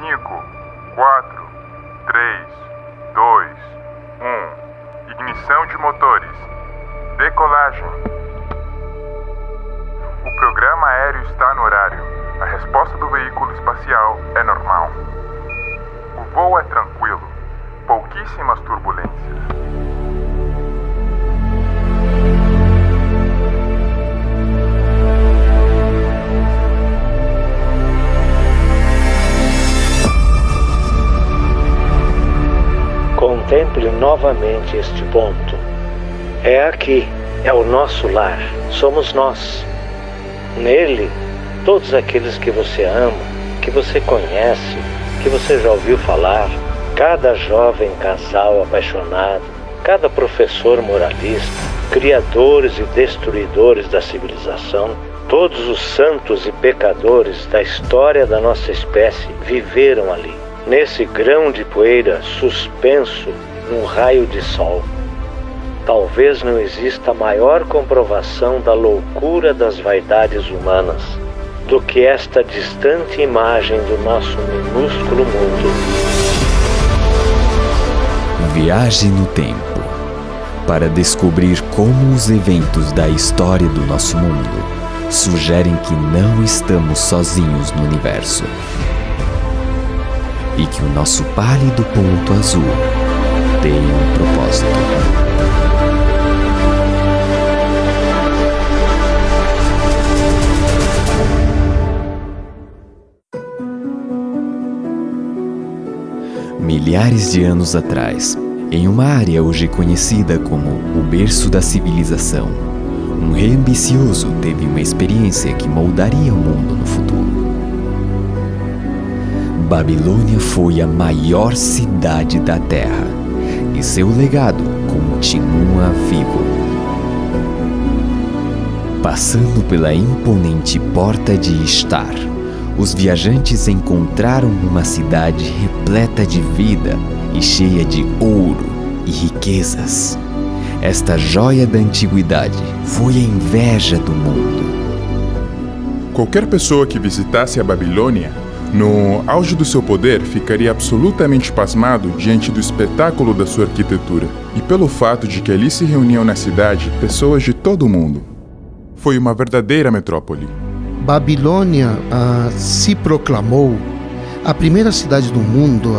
5, 4, 3, 2, 1. Ignição de motores. Decolagem. O programa aéreo está no horário. A resposta do veículo espacial é normal. O voo é tranquilo. Pouquíssimas turbulências. Contemple novamente este ponto. É aqui, é o nosso lar, somos nós. Nele, todos aqueles que você ama, que você conhece, que você já ouviu falar, cada jovem casal apaixonado, cada professor moralista, criadores e destruidores da civilização, todos os santos e pecadores da história da nossa espécie viveram ali, nesse grão de poeira suspenso num raio de sol. Talvez não exista maior comprovação da loucura das vaidades humanas do que esta distante imagem do nosso minúsculo mundo. Viaje no tempo para descobrir como os eventos da história do nosso mundo sugerem que não estamos sozinhos no universo e que o nosso pálido ponto azul tem um propósito. Milhares de anos atrás, em uma área hoje conhecida como o berço da civilização, um rei ambicioso teve uma experiência que moldaria o mundo no futuro. Babilônia foi a maior cidade da Terra e seu legado continua vivo. Passando pela imponente Porta de Ishtar, os viajantes encontraram uma cidade repleta de vida e cheia de ouro e riquezas. Esta joia da antiguidade foi a inveja do mundo. Qualquer pessoa que visitasse a Babilônia, no auge do seu poder, ficaria absolutamente pasmado diante do espetáculo da sua arquitetura e pelo fato de que ali se reuniam na cidade pessoas de todo o mundo. Foi uma verdadeira metrópole. Babilônia se proclamou a primeira cidade do mundo,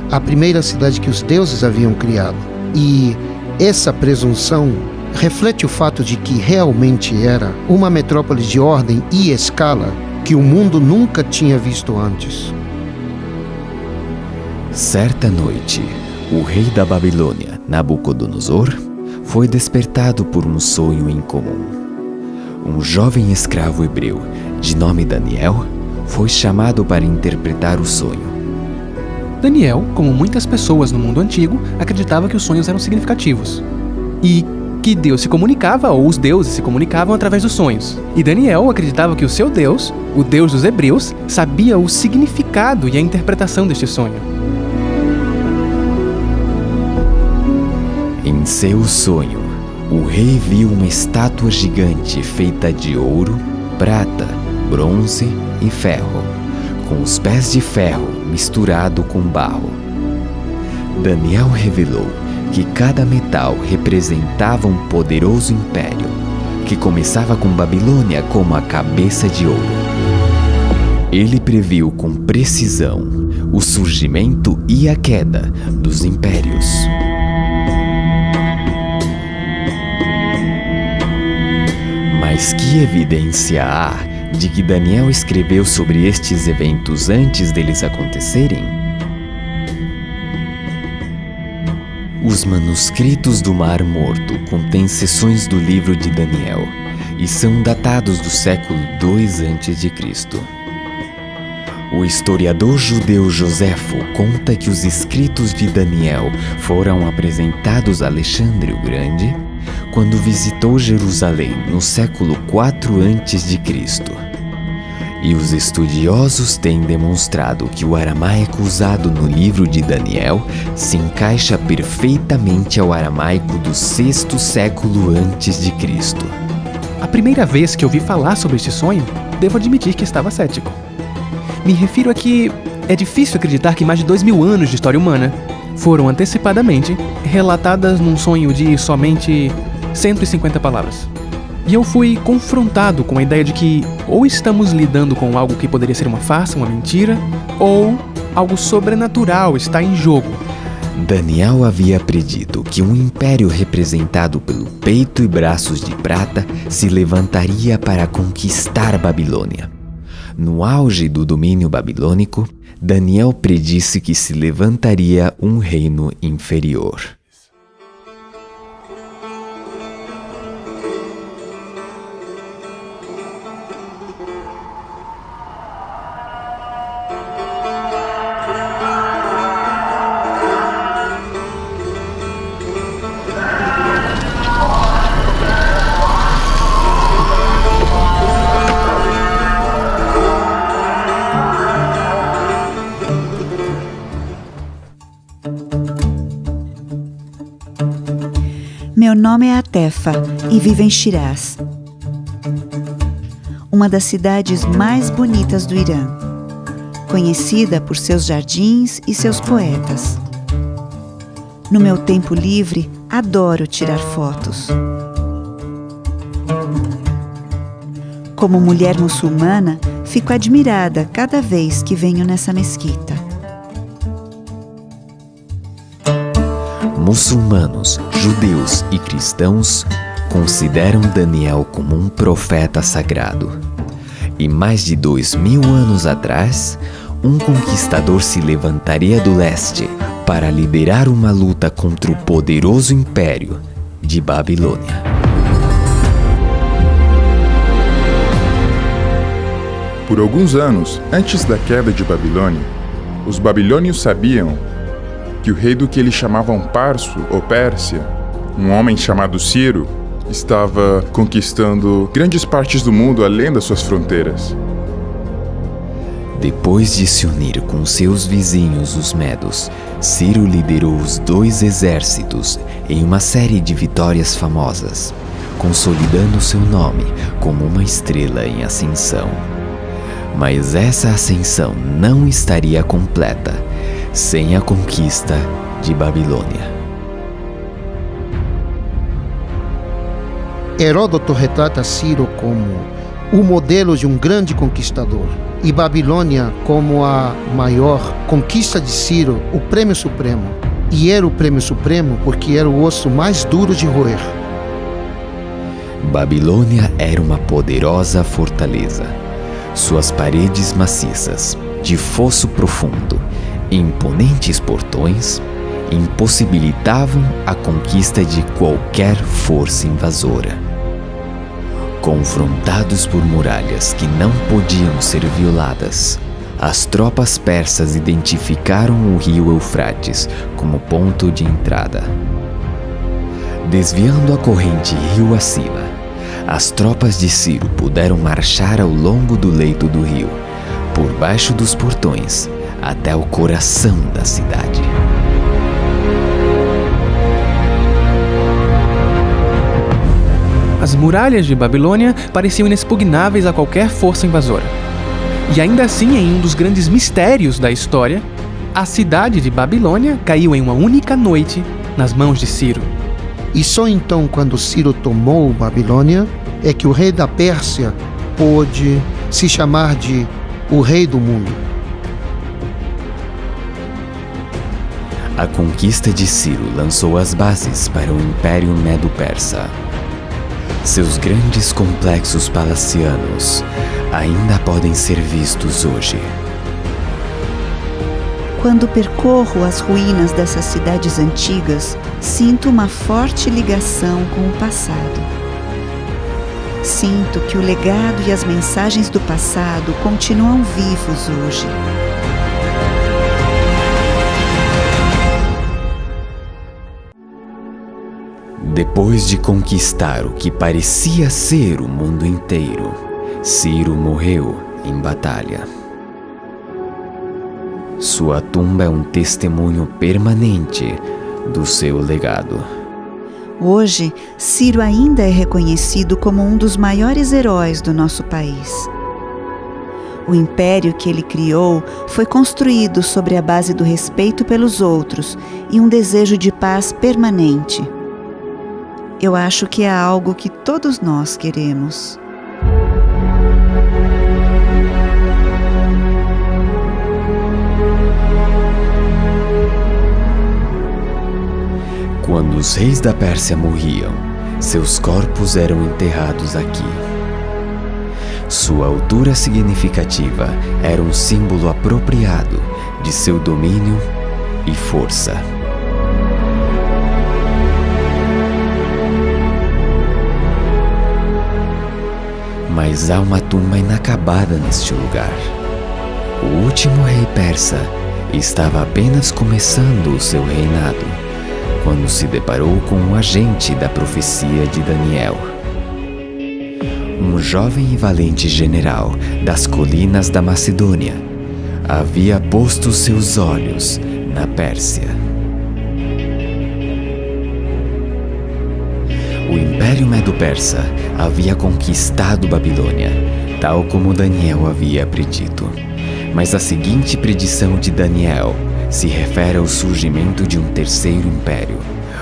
a primeira cidade que os deuses haviam criado. E essa presunção reflete o fato de que realmente era uma metrópole de ordem e escala que o mundo nunca tinha visto antes. Certa noite, o rei da Babilônia, Nabucodonosor, foi despertado por um sonho incomum. Um jovem escravo hebreu, de nome Daniel, foi chamado para interpretar o sonho. Daniel, como muitas pessoas no mundo antigo, acreditava que os sonhos eram significativos e que Deus se comunicava, ou os deuses se comunicavam através dos sonhos. E Daniel acreditava que o seu Deus, o Deus dos hebreus, sabia o significado e a interpretação deste sonho. Em seu sonho, o rei viu uma estátua gigante feita de ouro, prata, bronze e ferro, com os pés de ferro misturado com barro. Daniel revelou que cada metal representava um poderoso império, que começava com Babilônia como a cabeça de ouro. Ele previu com precisão o surgimento e a queda dos impérios. Mas que evidência há de que Daniel escreveu sobre estes eventos antes deles acontecerem? Os manuscritos do Mar Morto contêm seções do livro de Daniel e são datados do século II a.C. O historiador judeu Joséfo conta que os escritos de Daniel foram apresentados a Alexandre o Grande quando visitou Jerusalém no século IV a.C. E os estudiosos têm demonstrado que o aramaico usado no livro de Daniel se encaixa perfeitamente ao aramaico do VI século a.C. A primeira vez que ouvi falar sobre este sonho, devo admitir que estava cético. Me refiro a que É difícil acreditar que mais de 2000 anos de história humana foram antecipadamente relatadas num sonho de somente 150 palavras. E eu fui confrontado com a ideia de que ou estamos lidando com algo que poderia ser uma farsa, uma mentira, ou algo sobrenatural está em jogo. Daniel havia predito que um império representado pelo peito e braços de prata se levantaria para conquistar Babilônia. No auge do domínio babilônico, Daniel predisse que se levantaria um reino inferior. Meu nome é Atefa e vivo em Shiraz, uma das cidades mais bonitas do Irã, conhecida por seus jardins e seus poetas. No meu tempo livre, adoro tirar fotos. Como mulher muçulmana, fico admirada cada vez que venho nessa mesquita. Muçulmanos, judeus e cristãos consideram Daniel como um profeta sagrado. E mais de 2000 anos atrás, um conquistador se levantaria do leste para liderar uma luta contra o poderoso império de Babilônia. Por alguns anos antes da queda de Babilônia, os babilônios sabiam que o rei do que eles chamavam Parso ou Pérsia, um homem chamado Ciro, estava conquistando grandes partes do mundo além das suas fronteiras. Depois de se unir com seus vizinhos, os medos, Ciro liderou os 2 exércitos em uma série de vitórias famosas, consolidando seu nome como uma estrela em ascensão. Mas essa ascensão não estaria completa sem a conquista de Babilônia. Heródoto retrata Ciro como o modelo de um grande conquistador e Babilônia como a maior conquista de Ciro, o prêmio supremo. E era o prêmio supremo porque era o osso mais duro de roer. Babilônia era uma poderosa fortaleza. Suas paredes maciças, de fosso profundo e imponentes portões impossibilitavam a conquista de qualquer força invasora. Confrontados por muralhas que não podiam ser violadas, as tropas persas identificaram o rio Eufrates como ponto de entrada. Desviando a corrente rio acima, as tropas de Ciro puderam marchar ao longo do leito do rio, por baixo dos portões, até o coração da cidade. As muralhas de Babilônia pareciam inexpugnáveis a qualquer força invasora. E ainda assim, em um dos grandes mistérios da história, a cidade de Babilônia caiu em uma única noite nas mãos de Ciro. E só então, quando Ciro tomou Babilônia, é que o rei da Pérsia pôde se chamar de o rei do mundo. A conquista de Ciro lançou as bases para o Império Medo-Persa. Seus grandes complexos palacianos ainda podem ser vistos hoje. Quando percorro as ruínas dessas cidades antigas, sinto uma forte ligação com o passado. Sinto que o legado e as mensagens do passado continuam vivos hoje. Depois de conquistar o que parecia ser o mundo inteiro, Ciro morreu em batalha. Sua tumba é um testemunho permanente do seu legado. Hoje, Ciro ainda é reconhecido como um dos maiores heróis do nosso país. O império que ele criou foi construído sobre a base do respeito pelos outros e um desejo de paz permanente. Eu acho que é algo que todos nós queremos. Quando os reis da Pérsia morriam, seus corpos eram enterrados aqui. Sua altura significativa era um símbolo apropriado de seu domínio e força. Mas há uma tumba inacabada neste lugar. O último rei persa estava apenas começando o seu reinado, quando se deparou com um agente da profecia de Daniel. Um jovem e valente general das colinas da Macedônia havia posto seus olhos na Pérsia. O Império Medo-Persa havia conquistado Babilônia, tal como Daniel havia predito. Mas a seguinte predição de Daniel se refere ao surgimento de um terceiro império,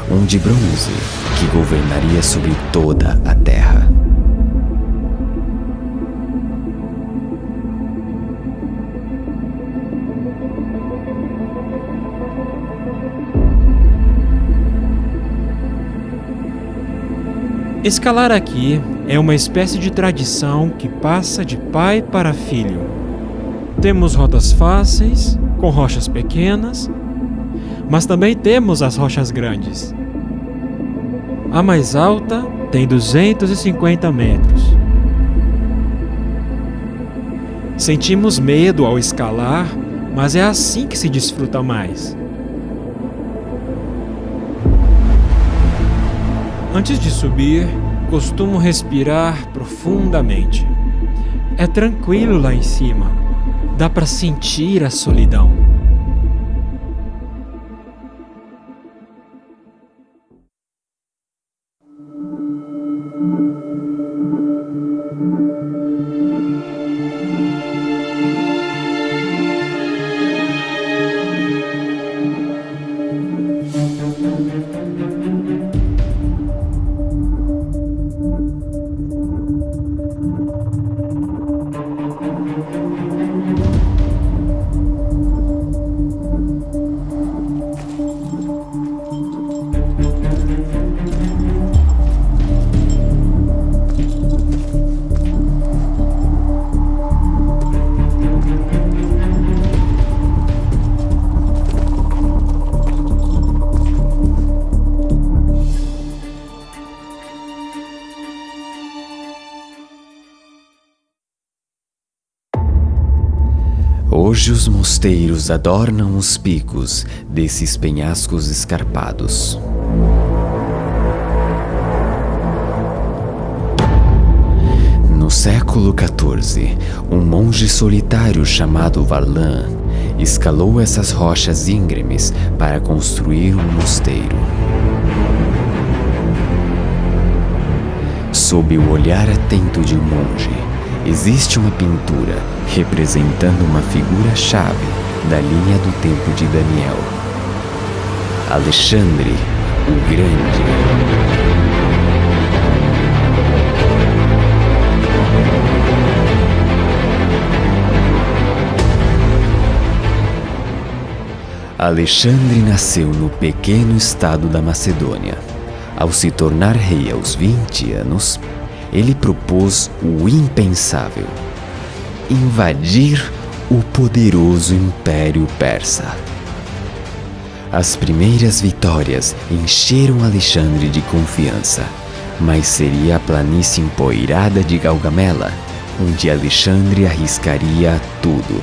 um de bronze, que governaria sobre toda a terra. Escalar aqui é uma espécie de tradição que passa de pai para filho. Temos rotas fáceis, com rochas pequenas, mas também temos as rochas grandes. A mais alta tem 250 metros. Sentimos medo ao escalar, mas é assim que se desfruta mais. Antes de subir, costumo respirar profundamente. É tranquilo lá em cima. Dá para sentir a solidão. Hoje os mosteiros adornam os picos desses penhascos escarpados. No século XIV, um monge solitário chamado Varlan escalou essas rochas íngremes para construir um mosteiro. Sob o olhar atento de um monge, existe uma pintura representando uma figura-chave da linha do tempo de Daniel: Alexandre o Grande. Alexandre nasceu no pequeno estado da Macedônia. Ao se tornar rei aos 20 anos, ele propôs o impensável: invadir o poderoso Império Persa. As primeiras vitórias encheram Alexandre de confiança, mas seria a planície empoeirada de Gaugamela, onde Alexandre arriscaria tudo.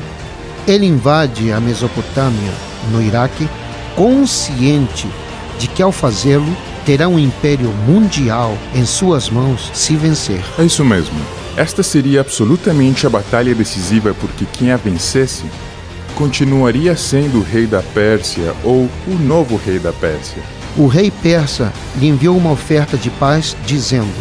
Ele invade a Mesopotâmia, no Iraque, consciente de que ao fazê-lo terá um império mundial em suas mãos se vencer. É isso mesmo. Esta seria absolutamente a batalha decisiva, porque quem a vencesse continuaria sendo o rei da Pérsia ou o novo rei da Pérsia. O rei persa lhe enviou uma oferta de paz, dizendo: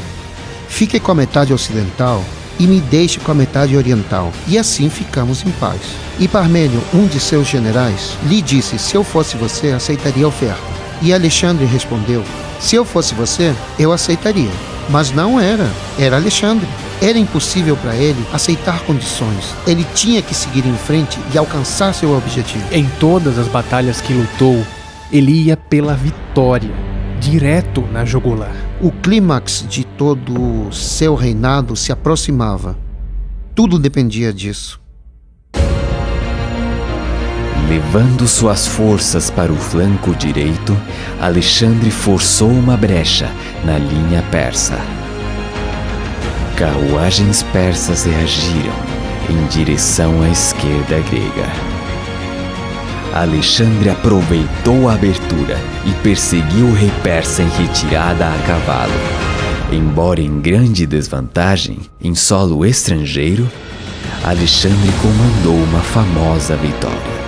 fique com a metade ocidental e me deixe com a metade oriental, e assim ficamos em paz. E Parmênio, um de seus generais, lhe disse: se eu fosse você, aceitaria a oferta. E Alexandre respondeu: se eu fosse você, eu aceitaria. Mas não era Alexandre. Era impossível para ele aceitar condições. Ele tinha que seguir em frente e alcançar seu objetivo. Em todas as batalhas que lutou, ele ia pela vitória, direto na jugular. O clímax de todo o seu reinado se aproximava. Tudo dependia disso. Levando suas forças para o flanco direito, Alexandre forçou uma brecha na linha persa. Carruagens persas reagiram em direção à esquerda grega. Alexandre aproveitou a abertura e perseguiu o rei persa em retirada a cavalo. Embora em grande desvantagem, em solo estrangeiro, Alexandre comandou uma famosa vitória.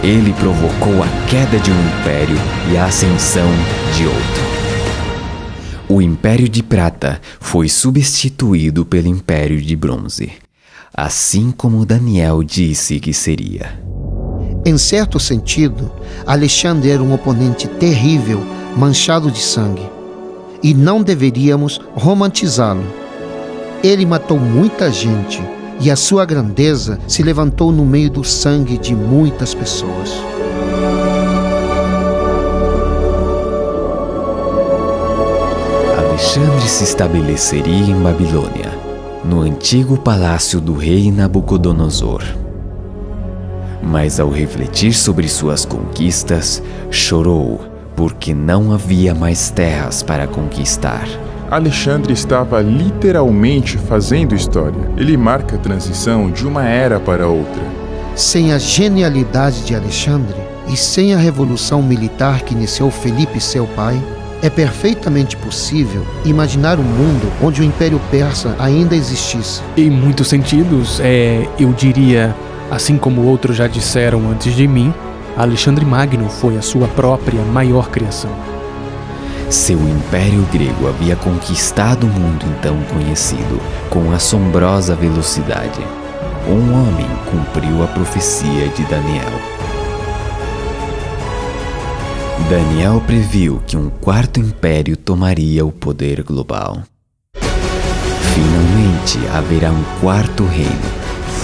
Ele provocou a queda de um império e a ascensão de outro. O Império de Prata foi substituído pelo Império de Bronze, assim como Daniel disse que seria. Em certo sentido, Alexandre era um oponente terrível, manchado de sangue. E não deveríamos romantizá-lo. Ele matou muita gente e a sua grandeza se levantou no meio do sangue de muitas pessoas. Alexandre se estabeleceria em Babilônia, no antigo palácio do rei Nabucodonosor. Mas ao refletir sobre suas conquistas, chorou, porque não havia mais terras para conquistar. Alexandre estava literalmente fazendo história. Ele marca a transição de uma era para outra. Sem a genialidade de Alexandre e sem a revolução militar que iniciou Felipe, seu pai, é perfeitamente possível imaginar um mundo onde o Império Persa ainda existisse. Em muitos sentidos, eu diria, assim como outros já disseram antes de mim, Alexandre Magno foi a sua própria maior criação. Seu império grego havia conquistado o mundo então conhecido com assombrosa velocidade. Um homem cumpriu a profecia de Daniel. Daniel previu que um quarto império tomaria o poder global. Finalmente haverá um quarto reino,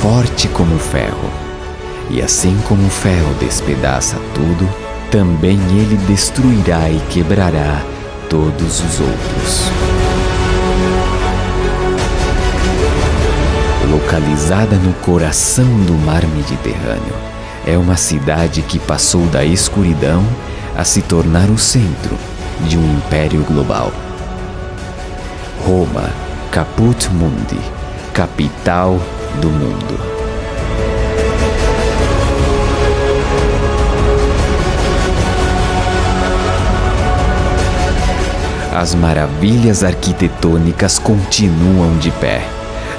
forte como o ferro. E assim como o ferro despedaça tudo, também ele destruirá e quebrará todos os outros. Localizada no coração do mar Mediterrâneo, é uma cidade que passou da escuridão a se tornar o centro de um império global. Roma, Caput Mundi, capital do mundo. As maravilhas arquitetônicas continuam de pé,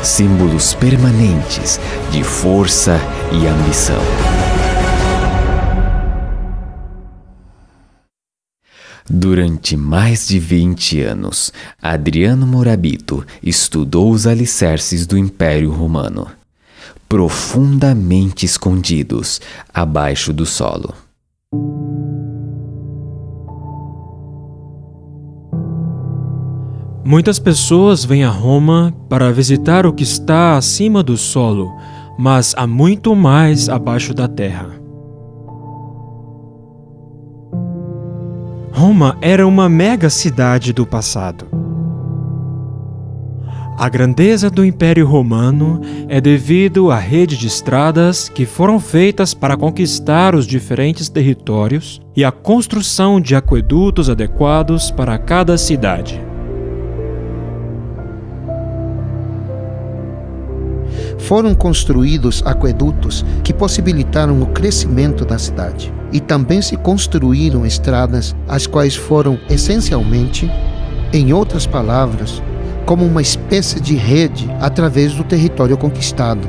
símbolos permanentes de força e ambição. Durante mais de 20 anos, Adriano Morabito estudou os alicerces do Império Romano, profundamente escondidos abaixo do solo. Muitas pessoas vêm a Roma para visitar o que está acima do solo, mas há muito mais abaixo da terra. Roma era uma mega cidade do passado. A grandeza do Império Romano é devido à rede de estradas que foram feitas para conquistar os diferentes territórios e à construção de aquedutos adequados para cada cidade. Foram construídos aquedutos que possibilitaram o crescimento da cidade. E também se construíram estradas, as quais foram essencialmente, em outras palavras, como uma espécie de rede através do território conquistado.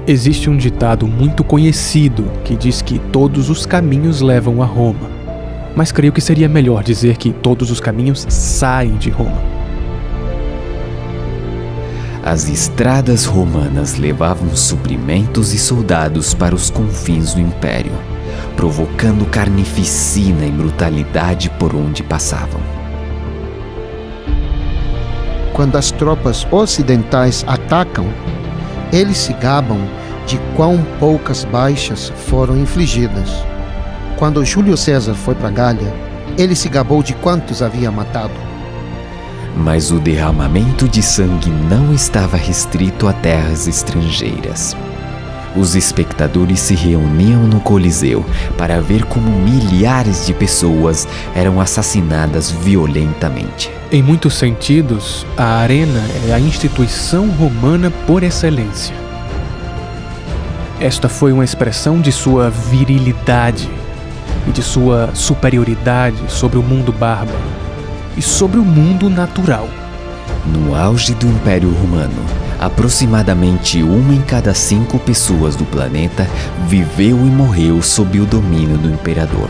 Existe um ditado muito conhecido que diz que todos os caminhos levam a Roma. Mas creio que seria melhor dizer que todos os caminhos saem de Roma. As estradas romanas levavam suprimentos e soldados para os confins do império, provocando carnificina e brutalidade por onde passavam. Quando as tropas ocidentais atacam, eles se gabam de quão poucas baixas foram infligidas. Quando Júlio César foi para Gália, ele se gabou de quantos havia matado. Mas o derramamento de sangue não estava restrito a terras estrangeiras. Os espectadores se reuniam no Coliseu para ver como milhares de pessoas eram assassinadas violentamente. Em muitos sentidos, a arena é a instituição romana por excelência. Esta foi uma expressão de sua virilidade e de sua superioridade sobre o mundo bárbaro e sobre o mundo natural. No auge do Império Romano, aproximadamente 1 em cada 5 pessoas do planeta viveu e morreu sob o domínio do imperador.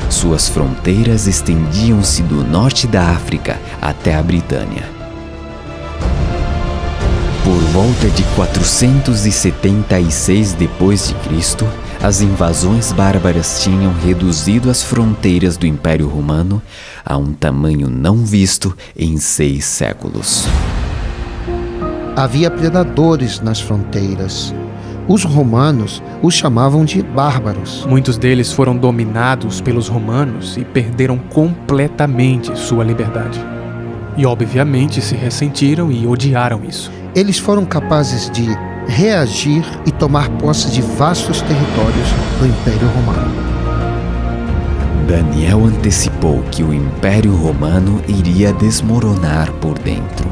Suas fronteiras estendiam-se do norte da África até a Britânia. Por volta de 476 d.C., as invasões bárbaras tinham reduzido as fronteiras do Império Romano a um tamanho não visto em 6 séculos. Havia predadores nas fronteiras. Os romanos os chamavam de bárbaros. Muitos deles foram dominados pelos romanos e perderam completamente sua liberdade. E obviamente se ressentiram e odiaram isso. Eles foram capazes de reagir e tomar posse de vastos territórios do Império Romano. Daniel antecipou que o Império Romano iria desmoronar por dentro.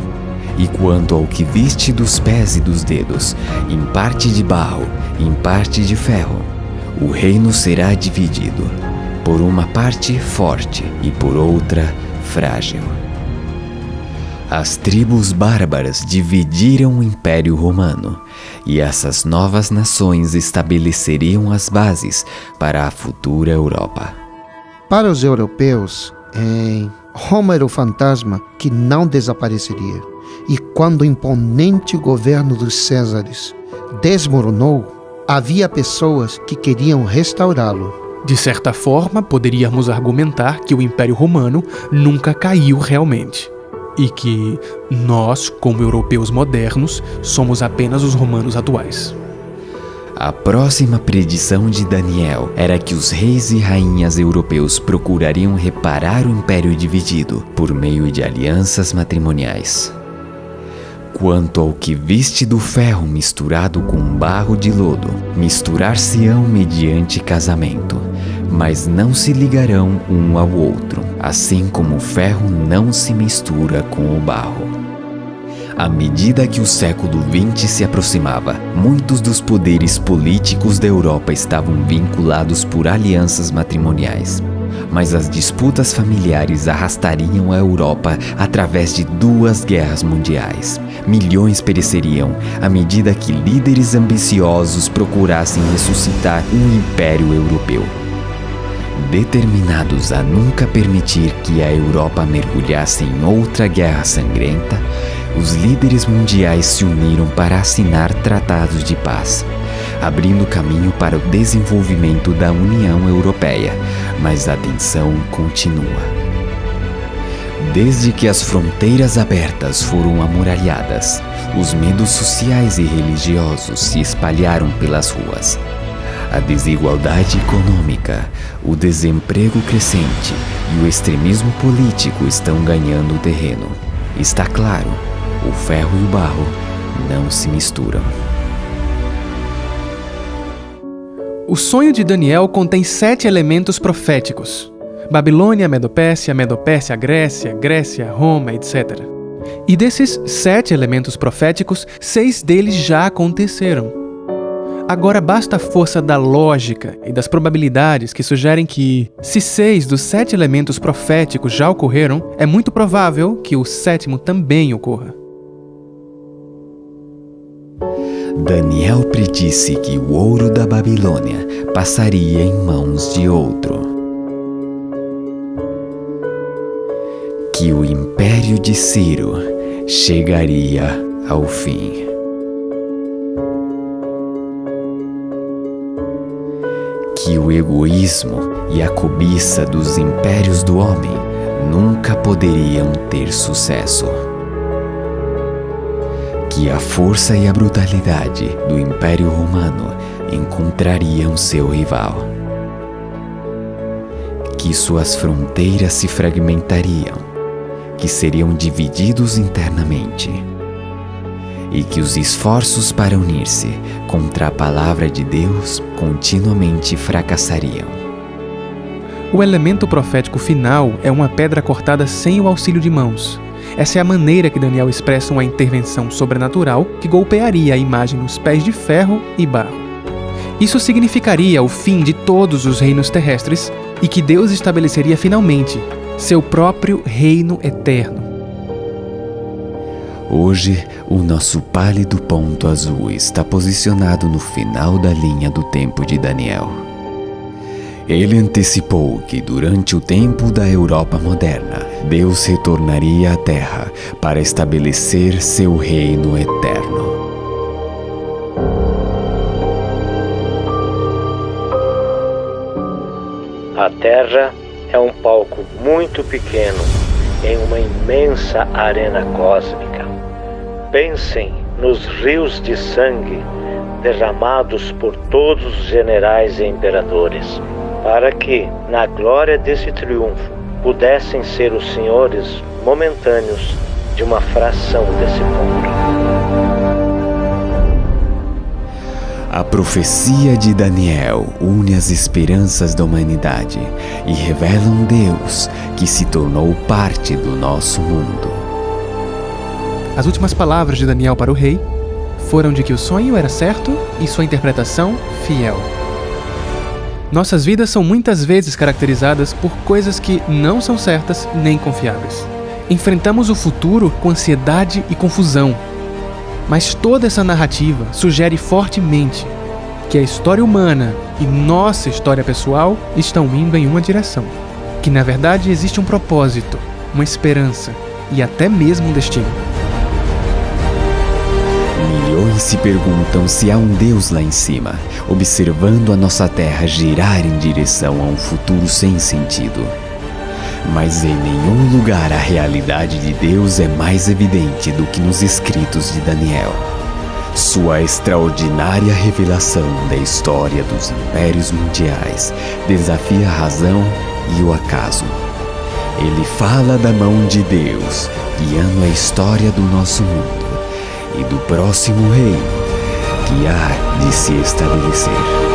E quanto ao que viste dos pés e dos dedos, em parte de barro, em parte de ferro, o reino será dividido, por uma parte forte e por outra frágil. As tribos bárbaras dividiram o Império Romano, e essas novas nações estabeleceriam as bases para a futura Europa. Para os europeus, Roma era o fantasma que não desapareceria. E quando o imponente governo dos Césares desmoronou, havia pessoas que queriam restaurá-lo. De certa forma, poderíamos argumentar que o Império Romano nunca caiu realmente. E que nós, como europeus modernos, somos apenas os romanos atuais. A próxima predição de Daniel era que os reis e rainhas europeus procurariam reparar o império dividido por meio de alianças matrimoniais. Quanto ao que viste do ferro misturado com barro de lodo, misturar-se-ão mediante casamento, mas não se ligarão um ao outro, assim como o ferro não se mistura com o barro. À medida que o século XX se aproximava, muitos dos poderes políticos da Europa estavam vinculados por alianças matrimoniais. Mas as disputas familiares arrastariam a Europa através de 2 guerras mundiais. Milhões pereceriam à medida que líderes ambiciosos procurassem ressuscitar um império europeu. Determinados a nunca permitir que a Europa mergulhasse em outra guerra sangrenta, os líderes mundiais se uniram para assinar tratados de paz, abrindo caminho para o desenvolvimento da União Europeia, mas a tensão continua. Desde que as fronteiras abertas foram amuralhadas, os medos sociais e religiosos se espalharam pelas ruas. A desigualdade econômica, o desemprego crescente e o extremismo político estão ganhando terreno. Está claro, o ferro e o barro não se misturam. O sonho de Daniel contém 7 elementos proféticos: Babilônia, Medopérsia, Medopérsia, Grécia, Grécia, Roma, etc. E desses 7 elementos proféticos, 6 deles já aconteceram. Agora basta a força da lógica e das probabilidades que sugerem que, se 6 dos 7 elementos proféticos já ocorreram, é muito provável que o 7º também ocorra. Daniel predisse que o ouro da Babilônia passaria em mãos de outro. Que o império de Ciro chegaria ao fim. Que o egoísmo e a cobiça dos impérios do homem nunca poderiam ter sucesso. Que a força e a brutalidade do Império Romano encontrariam seu rival. Que suas fronteiras se fragmentariam, que seriam divididos internamente, e que os esforços para unir-se contra a palavra de Deus continuamente fracassariam. O elemento profético final é uma pedra cortada sem o auxílio de mãos. Essa é a maneira que Daniel expressa uma intervenção sobrenatural que golpearia a imagem nos pés de ferro e barro. Isso significaria o fim de todos os reinos terrestres e que Deus estabeleceria finalmente seu próprio reino eterno. Hoje, o nosso pálido ponto azul está posicionado no final da linha do tempo de Daniel. Ele antecipou que durante o tempo da Europa moderna, Deus retornaria à Terra para estabelecer seu reino eterno. A Terra é um palco muito pequeno em uma imensa arena cósmica. Pensem nos rios de sangue derramados por todos os generais e imperadores, para que, na glória desse triunfo, pudessem ser os senhores momentâneos de uma fração desse mundo. A profecia de Daniel une as esperanças da humanidade e revela um Deus que se tornou parte do nosso mundo. As últimas palavras de Daniel para o rei foram de que o sonho era certo e sua interpretação fiel. Nossas vidas são muitas vezes caracterizadas por coisas que não são certas nem confiáveis. Enfrentamos o futuro com ansiedade e confusão. Mas toda essa narrativa sugere fortemente que a história humana e nossa história pessoal estão indo em uma direção. Que na verdade existe um propósito, uma esperança e até mesmo um destino. Milhões se perguntam se há um Deus lá em cima, observando a nossa terra girar em direção a um futuro sem sentido. Mas em nenhum lugar a realidade de Deus é mais evidente do que nos escritos de Daniel. Sua extraordinária revelação da história dos impérios mundiais desafia a razão e o acaso. Ele fala da mão de Deus, guiando a história do nosso mundo e do próximo reino que há de se estabelecer.